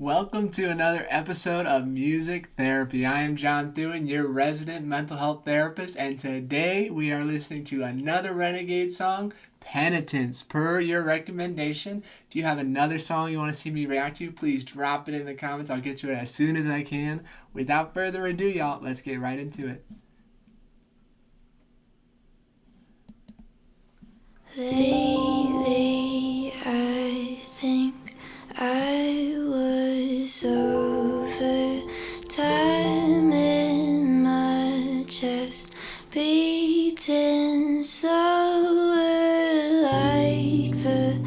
Welcome to another episode of Music Therapy. I am John Thewin, your resident mental health therapist, and today we are listening to another Renegade song, Penitence, per your recommendation. If you have another song you want to see me react to, please drop it in the comments. I'll get to it as soon as I can. Without further ado, y'all, let's get right into it. Lately, I think I was over time in my chest, beating slower like the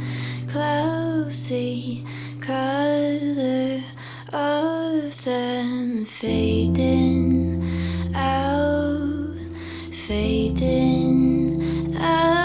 cloudy color of them fading out, fading out.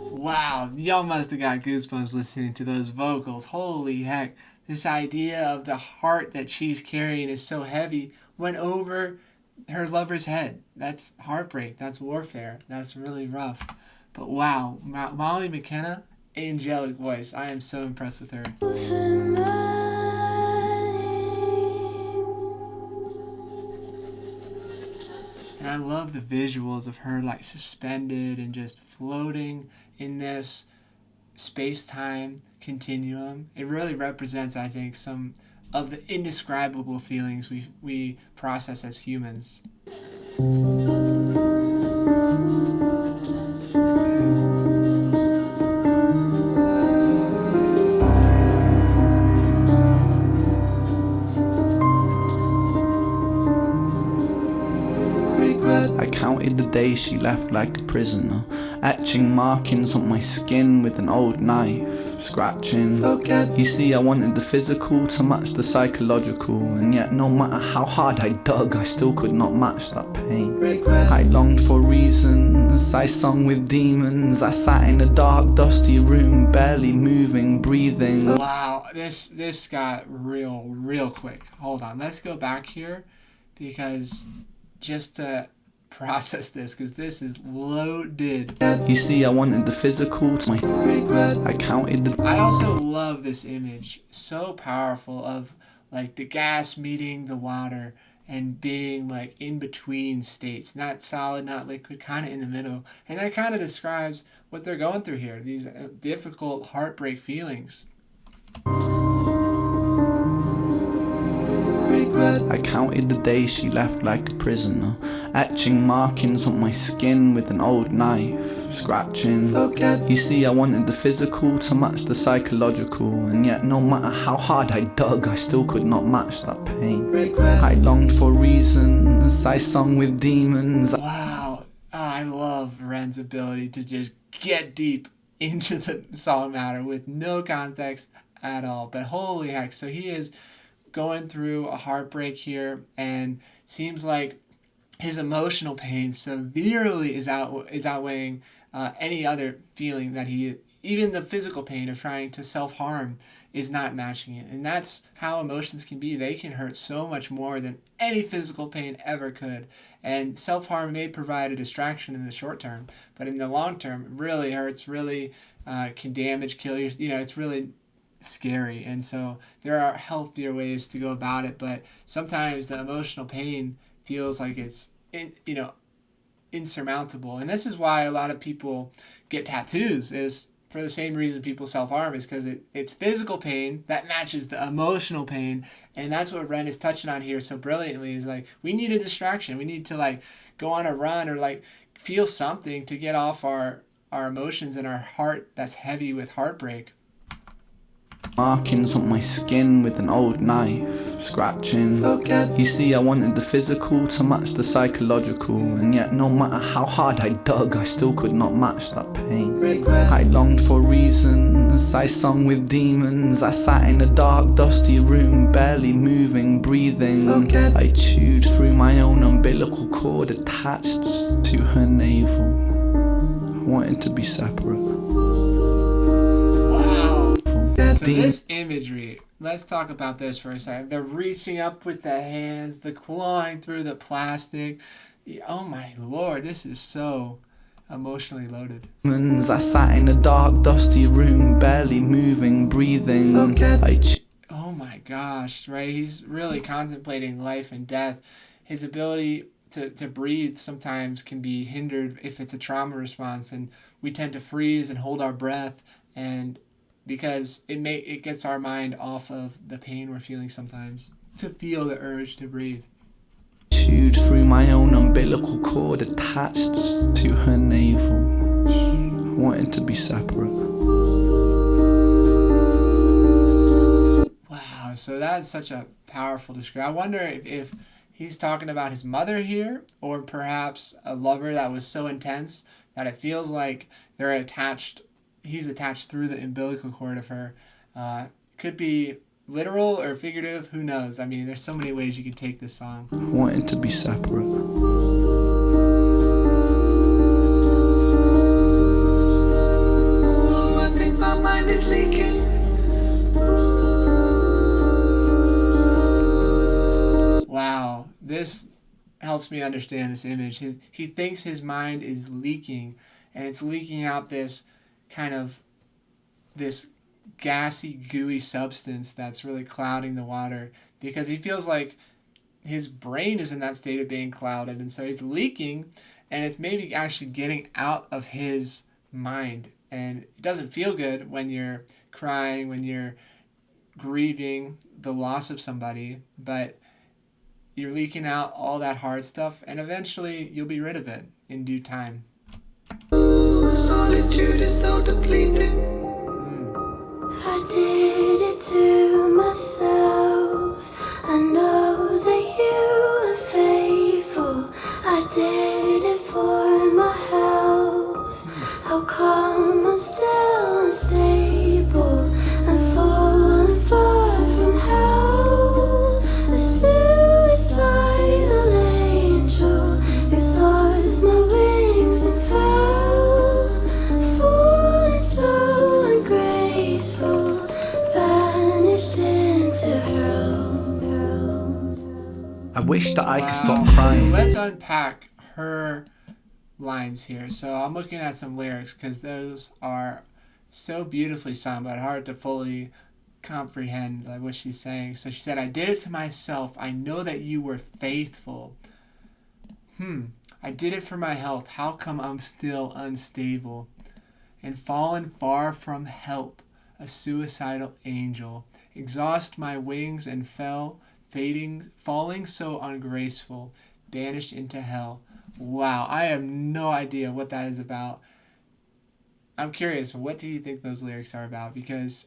Wow, y'all must have got goosebumps listening to those vocals. Holy heck. This idea of the heart that she's carrying is so heavy went over her lover's head. That's heartbreak. That's warfare. That's really rough. But wow, Molly McKenna, angelic voice. I am so impressed with her. And I love the visuals of her like suspended and just floating in this space-time continuum. It really represents, I think, some of the indescribable feelings we process as humans. I counted the days she left like a prisoner, etching markings on my skin with an old knife, scratching. You see, I wanted the physical to match the psychological, and yet no matter how hard I dug, I still could not match that pain. I longed for reasons, I sung with demons, I sat in a dark, dusty room, barely moving, breathing. Wow, this got real quick. Hold on, let's go back here, because just to process this, because this is loaded. You see, I wanted the physical to my regret. I counted the... I also love this image, so powerful, of like the gas meeting the water and being like in between states, not solid, not liquid, kind of in the middle. And that kind of describes what they're going through here, these difficult heartbreak feelings. I counted the days she left like a prisoner, etching markings on my skin with an old knife, scratching. You see, I wanted the physical to match the psychological, and yet no matter how hard I dug, I still could not match that pain. I longed for reasons, I sung with demons. Wow, I love Ren's ability to just get deep into the song matter with no context at all. But holy heck, so he is going through a heartbreak here, and seems like his emotional pain severely is outweighing any other feeling that even the physical pain of trying to self-harm is not matching it. And that's how emotions can be. They can hurt so much more than any physical pain ever could. And self-harm may provide a distraction in the short term, but in the long term, it really hurts, really can damage, kill you. It's really scary. And so there are healthier ways to go about it, but sometimes the emotional pain feels like it's insurmountable. And this is why a lot of people get tattoos, is for the same reason people self-harm, is because it's physical pain that matches the emotional pain. And that's what Ren is touching on here so brilliantly, is like, we need a distraction. We need to like go on a run or like feel something to get off our emotions and our heart that's heavy with heartbreak. Markings on my skin with an old knife, scratching. You see, I wanted the physical to match the psychological, and yet no matter how hard I dug, I still could not match that pain. I longed for reasons, I sung with demons, I sat in a dark, dusty room, barely moving, breathing. I chewed through my own umbilical cord attached to her navel. I wanted to be separate. Wow. this imagery, let's talk about this for a second. They're reaching up with the hands, the clawing through the plastic. Oh my Lord, this is so emotionally loaded. I sat in a dark, dusty room, barely moving, breathing. Oh my gosh, right? He's really contemplating life and death. His ability to breathe sometimes can be hindered if it's a trauma response, and we tend to freeze and hold our breath, and because it gets our mind off of the pain we're feeling sometimes, to feel the urge to breathe. Chewed through my own umbilical cord attached to her navel. I wanted to be separate. Wow, so that's such a powerful description. I wonder if he's talking about his mother here, or perhaps a lover that was so intense that it feels like they're attached. He's attached through the umbilical cord of her. Could be literal or figurative, who knows? I mean, there's so many ways you could take this song. I wanted to be separate. I think my mind is leaking. Wow, this helps me understand this image. He thinks his mind is leaking, and it's leaking out this kind of this gassy, gooey substance that's really clouding the water, because he feels like his brain is in that state of being clouded, and so he's leaking, and it's maybe actually getting out of his mind. And it doesn't feel good when you're crying, when you're grieving the loss of somebody, but you're leaking out all that hard stuff, and eventually you'll be rid of it in due time. Solitude is so depleting. I did it to myself. I know that you are faithful. I did it for my health. How come I'm still unstable? I'm falling far from hell. A suicidal angel who's lost my wings and fell. Falling so ungraceful, vanished into hell. I wish that I could stop So crying. let's unpack her lines here. So I'm looking at some lyrics because those are so beautifully sung, but hard to fully comprehend like what she's saying. So she said, I did it to myself. I know that you were faithful. I did it for my health. How come I'm still unstable? And fallen far from help, a suicidal angel. Exhaust my wings and fell, falling so ungraceful, banished into hell. Wow, I have no idea what that is about. I'm curious, what do you think those lyrics are about? Because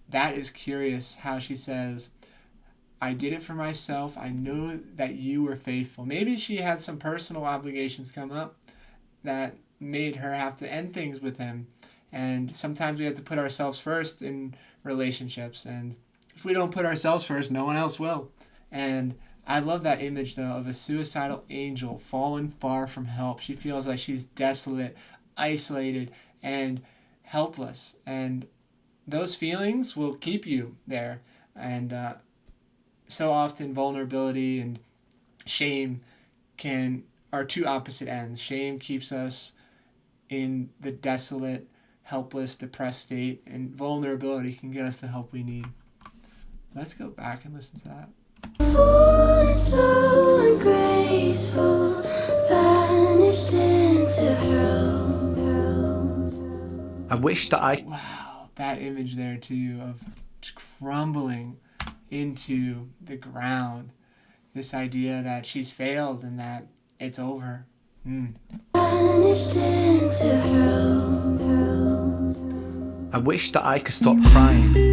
that is curious how she says, I did it for myself. I know that you were faithful. Maybe she had some personal obligations come up that made her have to end things with him. And sometimes we have to put ourselves first in relationships. And if we don't put ourselves first, no one else will. And I love that image, though, of a suicidal angel fallen far from help. She feels like she's desolate, isolated, and helpless. And those feelings will keep you there. And so often vulnerability and shame are two opposite ends. Shame keeps us in the desolate, helpless, depressed state, and vulnerability can get us the help we need. Let's go back and listen to that. Falling so ungraceful, vanished into hell. I wish that I... Wow, that image there too of just crumbling into the ground. This idea that she's failed and that it's over. Vanished into hell. I wish that I could stop crying.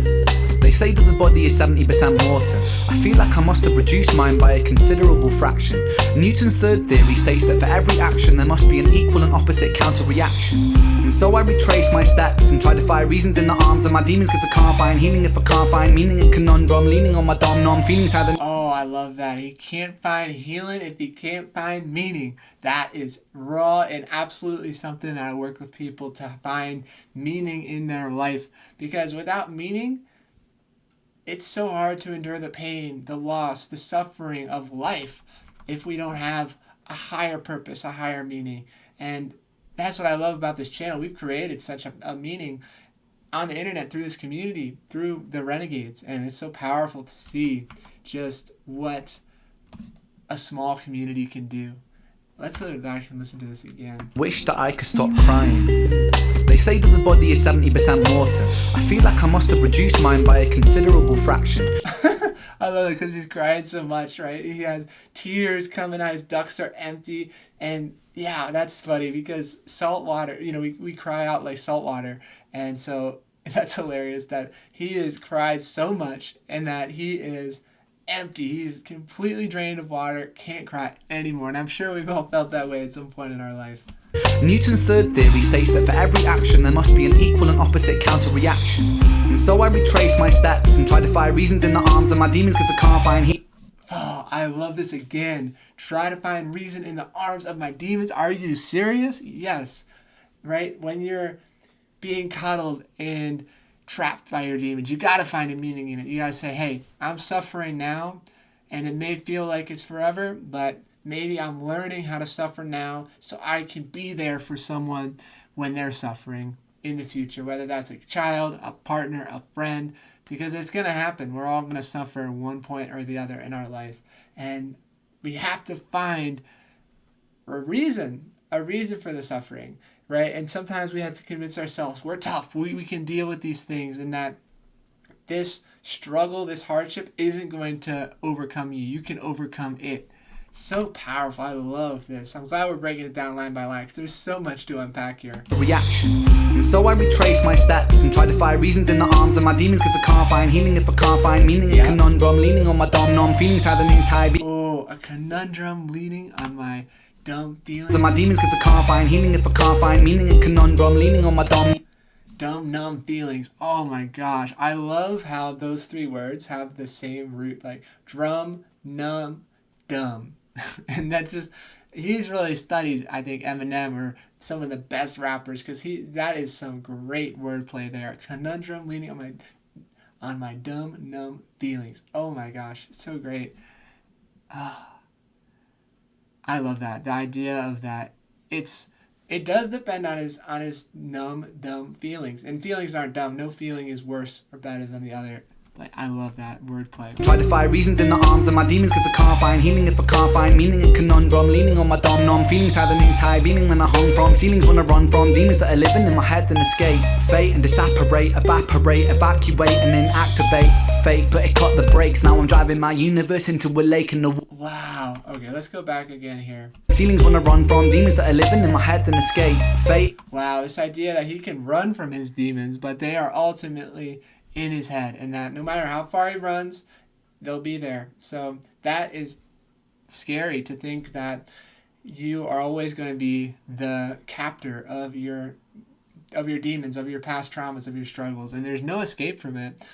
They say that the body is 70% water. I feel like I must have reduced mine by a considerable fraction. Newton's third theory states that for every action there must be an equal and opposite counter-reaction. And so I retrace my steps and try to find reasons in the arms of my demons, cause I can't find healing if I can't find meaning in conundrum. Leaning on my dom-nom, feelings have an... Oh, I love that. He can't find healing if he can't find meaning. That is raw and absolutely something that I work with people to find meaning in their life. Because without meaning, it's so hard to endure the pain, the loss, the suffering of life if we don't have a higher purpose, a higher meaning. And that's what I love about this channel. We've created such a meaning on the internet through this community, through the Renegades. And it's so powerful to see just what a small community can do. Let's go back and listen to this again. Wish that I could stop crying. They say that the body is 70% water. I feel like I must have reduced mine by a considerable fraction. I love it because he's crying so much, right? He has tears coming out, his ducts are empty. And yeah, that's funny because salt water, we cry out like salt water. And so that's hilarious that he has cried so much and that he is empty. He's completely drained of water, can't cry anymore. And I'm sure we've all felt that way at some point in our life. Newton's third theory states that for every action there must be an equal and opposite counter-reaction. And so I retrace my steps and try to find reasons in the arms of my demons because I can't find Oh, I love this again. Try to find reason in the arms of my demons. Are you serious? Yes. Right? When you're being coddled and trapped by your demons, you got to find a meaning in it. You got to say, hey, I'm suffering now, and it may feel like it's forever, but maybe I'm learning how to suffer now so I can be there for someone when they're suffering in the future, whether that's a child, a partner, a friend, because it's going to happen. We're all going to suffer at one point or the other in our life. And we have to find a reason for the suffering, right? And sometimes we have to convince ourselves we're tough. We can deal with these things, and that this struggle, this hardship isn't going to overcome you. You can overcome it. So powerful. I love this. I'm glad we're breaking it down line by line because there's so much to unpack here. reaction. And so I retrace my steps and try to find reasons in the arms of my demons because I can't find healing if I can't find meaning. A conundrum leaning on my dumb numb feelings, how the news high. Oh, a conundrum leaning on my dumb feelings. And my demons because I can't find healing if I can't find meaning. A conundrum leaning on my dumb numb feelings. Oh my gosh. I love how those three words have the same root, like drum, numb, dumb. And that's just, he's really studied, I think, Eminem or some of the best rappers because that is some great wordplay there. Conundrum leaning on my dumb numb feelings. Oh my gosh, so great. I love that. The idea of that. It does depend on his numb, dumb feelings. And feelings aren't dumb. No feeling is worse or better than the other. Like, I love that wordplay. Try to find reasons in the arms of my demons because I can't find healing if I can't find meaning. A conundrum leaning on my dumb numb feelings, how the news high beaming when I hung from ceilings when I run from demons that are living in my head and escape fate and disapparate, evaporate, evacuate and then activate fate. But it cut the brakes. Now I'm driving my universe into a lake in the wow. Okay, let's go back again here. Ceilings when I run from demons that are living in my head and escape fate. Wow, this idea that he can run from his demons, but they are ultimately in his head, and that no matter how far he runs, they'll be there. So that is scary to think that you are always going to be the captor of your demons, of your past traumas, of your struggles, and there's no escape from it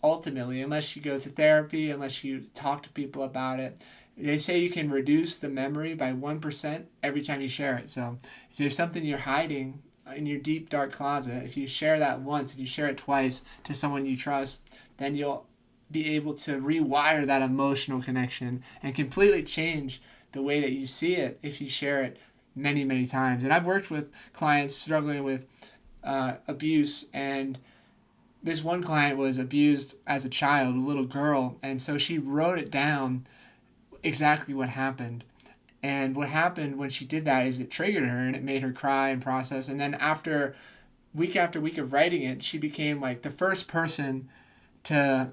ultimately unless you go to therapy, unless you talk to people about it. They say you can reduce the memory by 1% every time you share it. So if there's something you're hiding in your deep dark closet, if you share that once, if you share it twice to someone you trust, then you'll be able to rewire that emotional connection and completely change the way that you see it if you share it many, many times. And I've worked with clients struggling with abuse, and this one client was abused as a child, a little girl, and so she wrote it down exactly what happened. And what happened when she did that is it triggered her and it made her cry and process. And then after week of writing it, she became like the first person to,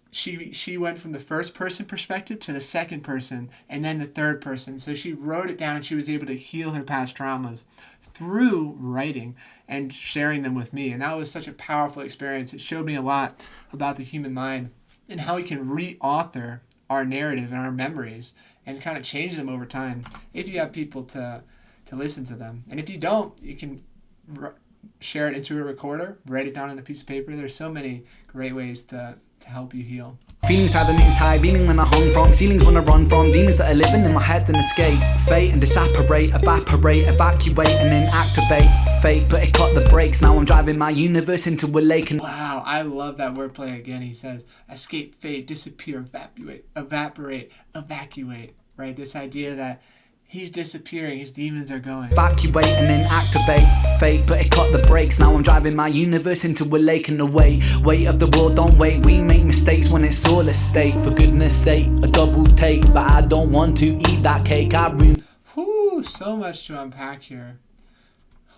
she went from the first person perspective to the second person and then the third person. So she wrote it down and she was able to heal her past traumas through writing and sharing them with me. And that was such a powerful experience. It showed me a lot about the human mind and how we can re-author our narrative and our memories and kind of change them over time if you have people to listen to them. And if you don't, you can share it into a recorder, write it down on a piece of paper. There's so many great ways to help you heal. Feelings how the news high beaming when I hung from ceilings when I run from demons that are living in my head and escape fate and disapparate, evaporate, evacuate and then activate fate, but it cut the brakes. Now I'm driving my universe into a lake and wow, I love that wordplay again. He says, escape, fade, disappear, evacuate, right? This idea that he's disappearing, his demons are going. evacuate and then activate fate, but it cut the brakes. Now I'm driving my universe into a lake and the weight of the world don't wait. We make mistakes when it's all a stake. For goodness sake, a double take, but I don't want to eat that cake. I ruin. Whew, so much to unpack here.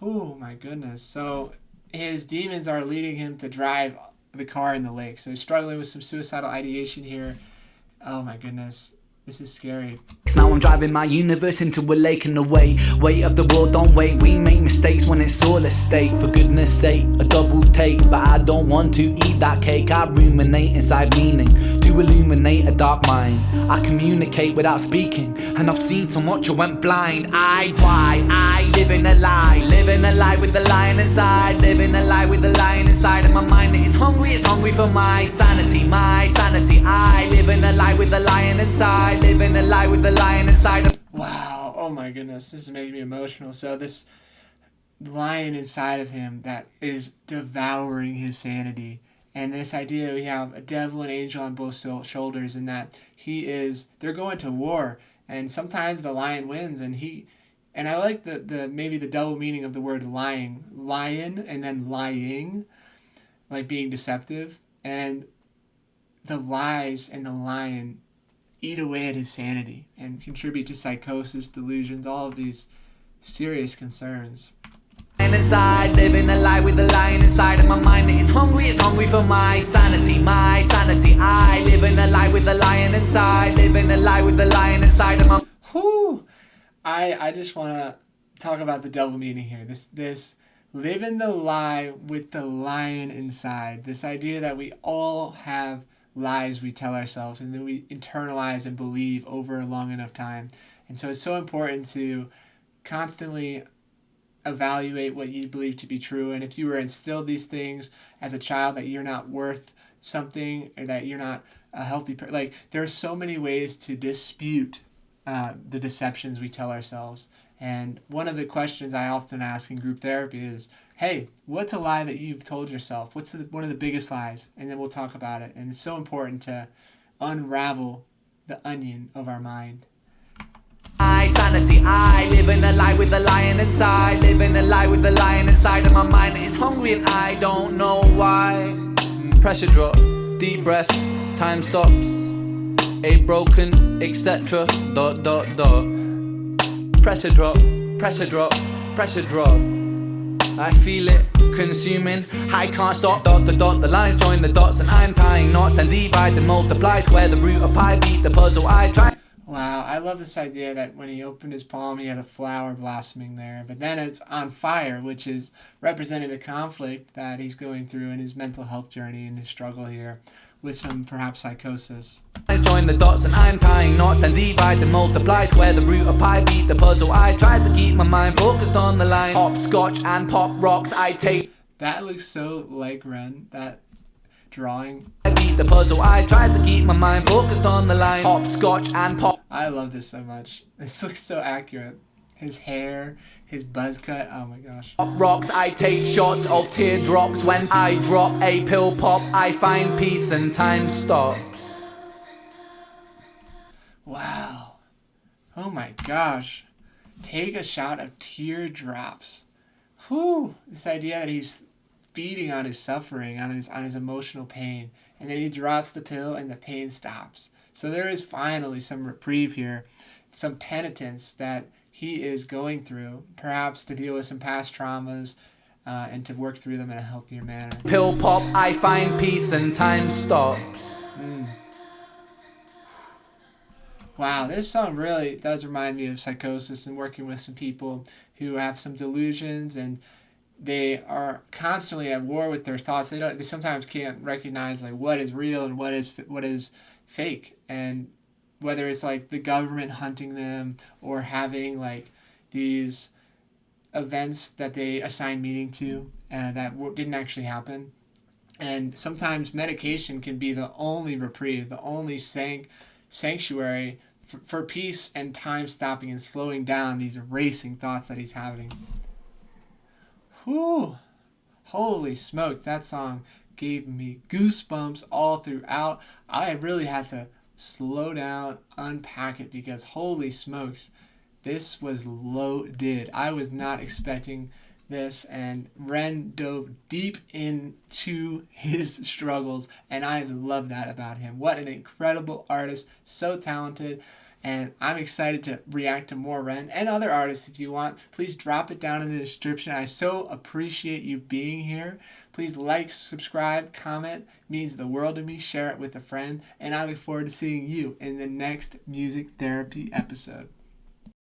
Oh my goodness. So his demons are leading him to drive the car in the lake. So he's struggling with some suicidal ideation here. Oh my goodness. This is scary. Now I'm driving my universe into a lake and the weight of the world don't wait. We make mistakes when it's all a stake. For goodness sake, a double take, but I don't want to eat that cake. I ruminate inside meaning to illuminate a dark mind. I communicate without speaking, and I've seen so much I went blind. I live in a lie with the lion inside. Living a lie with the lion inside of my mind. It's hungry for my sanity. I live in a lie with the lion inside. Living a lie with the lion inside of. Wow. Oh my goodness. This is making me emotional. So this lion inside of him that is devouring his sanity. And this idea that we have a devil and angel on both shoulders, and that they're going to war. And sometimes the lion wins, and I like the maybe the double meaning of the word lion and then lying, like being deceptive. And the lies and the lion eat away at his sanity and contribute to psychosis, delusions, all of these serious concerns. Inside, living a lie with the lion inside of my mind. It's hungry for my sanity. I live in a lie with the lion inside. Living a lie with the lion inside of my. Whew. I just want to talk about the double meaning here. This live in the lie with the lion inside. This idea that we all have lies we tell ourselves and then we internalize and believe over a long enough time. And so it's so important to constantly evaluate what you believe to be true. And if you were instilled these things as a child, that you're not worth something, or that you're not a healthy person, like there are so many ways to dispute the deceptions we tell ourselves. And one of the questions I often ask in group therapy is, hey, what's a lie that you've told yourself? What's one of the biggest lies? And then we'll talk about it. And it's so important to unravel the onion of our mind. My sanity, I live in a lie with the lion inside. Live in a lie with the lion inside of my mind. It's hungry and I don't know why. Pressure drop, deep breath, time stops. A broken, etc. ... Pressure drop, pressure drop, pressure drop. I feel it consuming, I can't stop. ... The lines join the dots and I'm tying knots. Then divide and multiply, square the root of pi, beat the puzzle I try. Wow, I love this idea that when he opened his palm, he had a flower blossoming there. But then it's on fire, which is representing the conflict that he's going through in his mental health journey and his struggle here with some perhaps psychosis. Join the dots and I'm tying knots. Then divide and multiply, square the root of pi, beat the puzzle I tried to keep my mind focused on the line. Hopscotch and pop rocks I take. That looks so like Ren, that drawing. I beat the puzzle I tried to keep my mind focused on the line. Hopscotch and pop. I love this so much. This looks so accurate. His hair, his buzz cut, oh my gosh. Pop rocks, I take shots of teardrops. When I drop a pill pop, I find peace and time stops. Wow. Oh my gosh. Take a shot of teardrops. Whew. This idea that he's feeding on his suffering, on his emotional pain, and then he drops the pill and the pain stops. So there is finally some reprieve here, some penitence that he is going through, perhaps to deal with some past traumas and to work through them in a healthier manner. Pill pop, I find peace and time stops. Wow, this song really does remind me of psychosis and working with some people who have some delusions and they are constantly at war with their thoughts. They sometimes can't recognize like what is real and what is fake, and whether it's like the government hunting them or having like these events that they assign meaning to that didn't actually happen. And sometimes medication can be the only reprieve, the only sanctuary for peace and time stopping and slowing down these racing thoughts that he's having. Whew. Holy smokes, that song gave me goosebumps all throughout. I really had to slow down, unpack it, because holy smokes, this was loaded. I was not expecting this, and Ren dove deep into his struggles, and I love that about him. What an incredible artist, so talented. And I'm excited to react to more Ren and other artists. If you want, please drop it down in the description. I so appreciate you being here. Please like, subscribe, comment. It means the world to me. Share it with a friend. And I look forward to seeing you in the next music therapy episode.